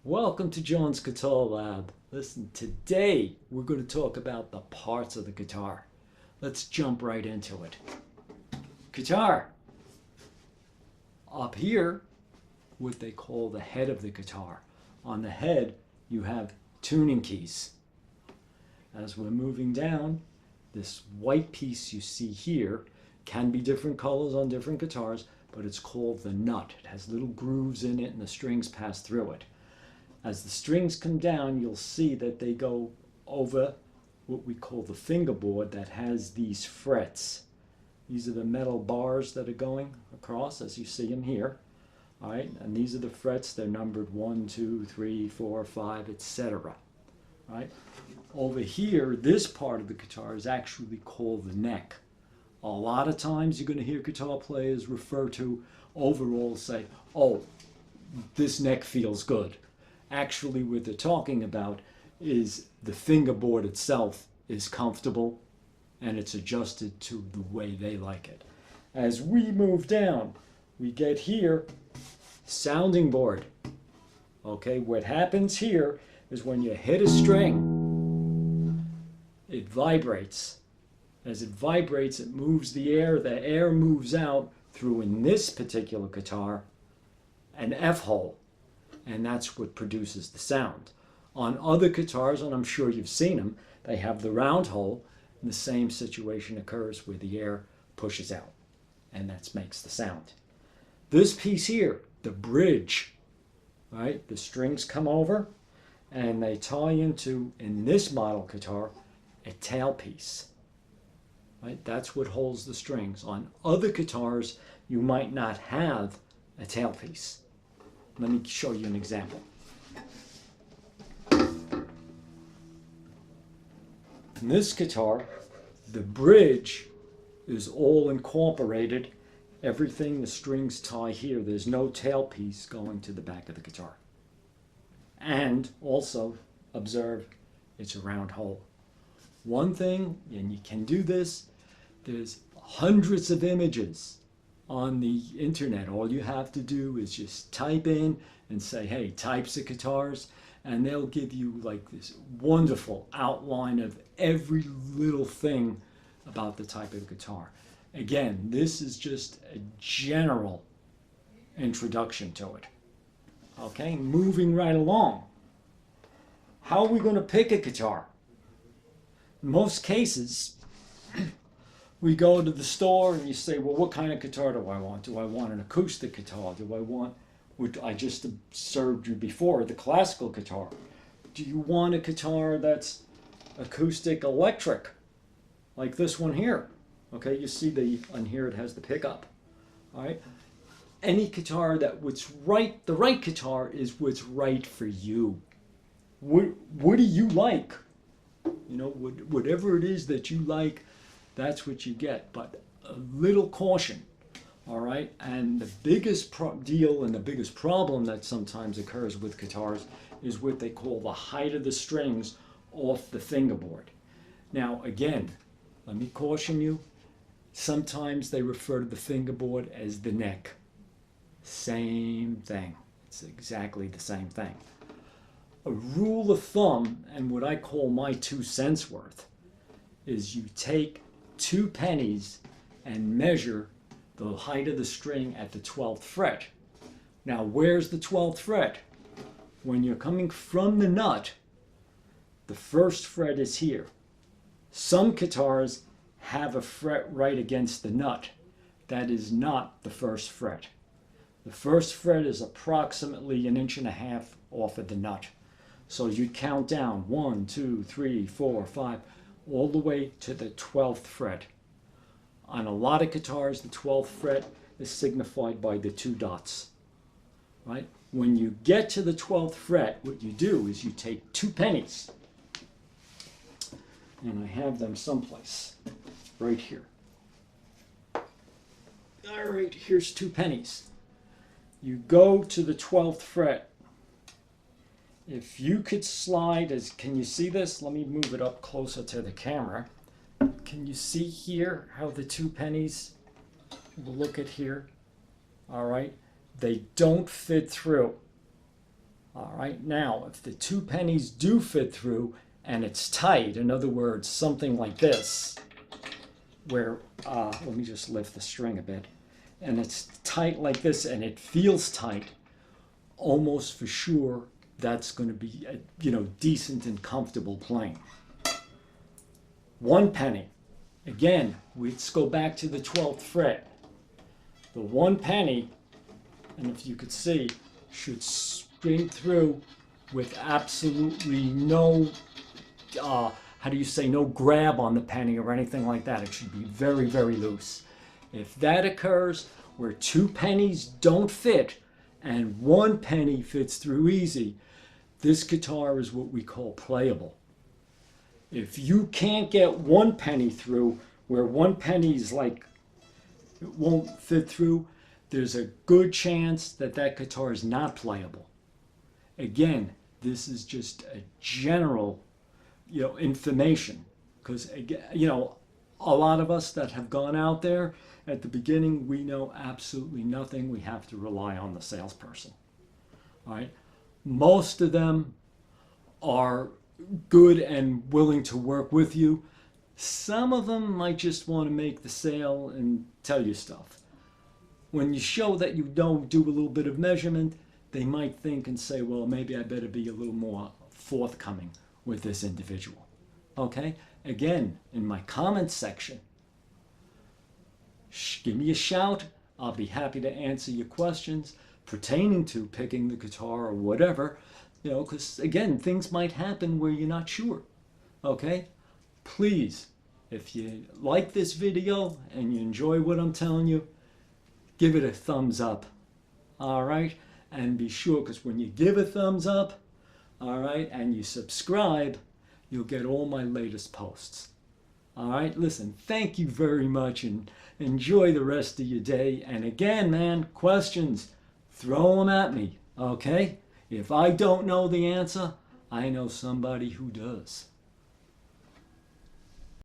Welcome to John's Guitar Lab. Listen, today we're going to talk about the parts of the guitar. Let's jump right into it. Guitar. Up here, what they call the head of the guitar. On the head, you have tuning keys. As we're moving down, this white piece you see here can be different colors on different guitars, but it's called the nut. It has little grooves in it and the strings pass through it. As the strings come down, you'll see that they go over what we call the fingerboard that has these frets. These are the metal bars that are going across as you see them here. All right, and these are the frets. They're numbered 1, 2, 3, 4, 5, etc. Right? Over here, this part of the guitar is actually called the neck. A lot of times you're going to hear guitar players refer to overall say, oh, this neck feels good. Actually, what they're talking about is the fingerboard itself is comfortable and it's adjusted to the way they like it. As we move down, we get here, sounding board. Okay, what happens here is when you hit a string, it vibrates. As it vibrates, it moves the air moves out through, in this particular guitar, an F hole. And that's what produces the sound. On other guitars, and I'm sure you've seen them, they have the round hole, and the same situation occurs where the air pushes out, and that makes the sound. This piece here, the bridge, right? The strings come over, and they tie into, in this model guitar, a tailpiece. Right? That's what holds the strings. On other guitars, you might not have a tailpiece. Let me show you an example. In this guitar, the bridge is all incorporated. Everything, the strings tie here. There's no tailpiece going to the back of the guitar. And also, observe, it's a round hole. One thing, and you can do this, there's hundreds of images on the internet. All you have to do is just type in and say, hey, types of guitars, and they'll give you like this wonderful outline of every little thing about the type of guitar. Again, this is just a general introduction to it. Okay, moving right along. How are we going to pick a guitar? In most cases, we go to the store and you say, well, what kind of guitar do I want? Do I want an acoustic guitar? Do I want, what I just observed you before, the classical guitar? Do you want a guitar that's acoustic electric, like this one here? Okay, you see on here it has the pickup. All right, any guitar that what's right, the right guitar is what's right for you. What do you like? You know, whatever it is that you like, that's what you get. But a little caution, all right? And the biggest deal and the biggest problem that sometimes occurs with guitars is what they call the height of the strings off the fingerboard. Now, again, let me caution you. Sometimes they refer to the fingerboard as the neck. Same thing. It's exactly the same thing. A rule of thumb, and what I call my 2 cents worth, is you take 2 pennies and measure the height of the string at the 12th fret. Now, where's the 12th fret? When you're coming from the nut, the 1st fret is here. Some guitars have a fret right against the nut. That is not the 1st fret. The 1st fret is approximately 1.5 inches off of the nut. So you'd count down 1, 2, 3, 4, 5, all the way to the 12th fret. On a lot of guitars, the 12th fret is signified by the 2 dots. Right? When you get to the 12th fret, what you do is you take 2 pennies, and I have them someplace, right here. All right, here's 2 pennies. You go to the 12th fret. If you could slide, can you see this? Let me move it up closer to the camera. Can you see here how the 2 pennies, we'll look at here, all right? They don't fit through. All right, now if the 2 pennies do fit through and it's tight, in other words, something like this, where, let me just lift the string a bit, and it's tight like this and it feels tight, almost for sure that's going to be a, decent and comfortable playing. 1 penny. Again, let's go back to the 12th fret. The 1 penny, and if you could see, should string through with absolutely no, no grab on the penny or anything like that. It should be very, very loose. If that occurs where 2 pennies don't fit and 1 penny fits through easy, this guitar is what we call playable. If you can't get 1 penny through, where 1 penny is like, it won't fit through, there's a good chance that that guitar is not playable. Again, this is just a general, information, because, a lot of us that have gone out there at the beginning, we know absolutely nothing. We have to rely on the salesperson. All right. Most of them are good and willing to work with you. Some of them might just want to make the sale and tell you stuff. When you show that you don't do a little bit of measurement, they might think and say, well, maybe I better be a little more forthcoming with this individual. Okay? Again, in my comments section, give me a shout. I'll be happy to answer your questions pertaining to picking the guitar or whatever, because again, things might happen where you're not sure. Okay? Please, if you like this video and you enjoy what I'm telling you, give it a thumbs up. All right? And be sure, because when you give a thumbs up, all right, and you subscribe, you'll get all my latest posts. All right, listen, thank you very much and enjoy the rest of your day. And again, man, questions, throw them at me, okay? If I don't know the answer, I know somebody who does.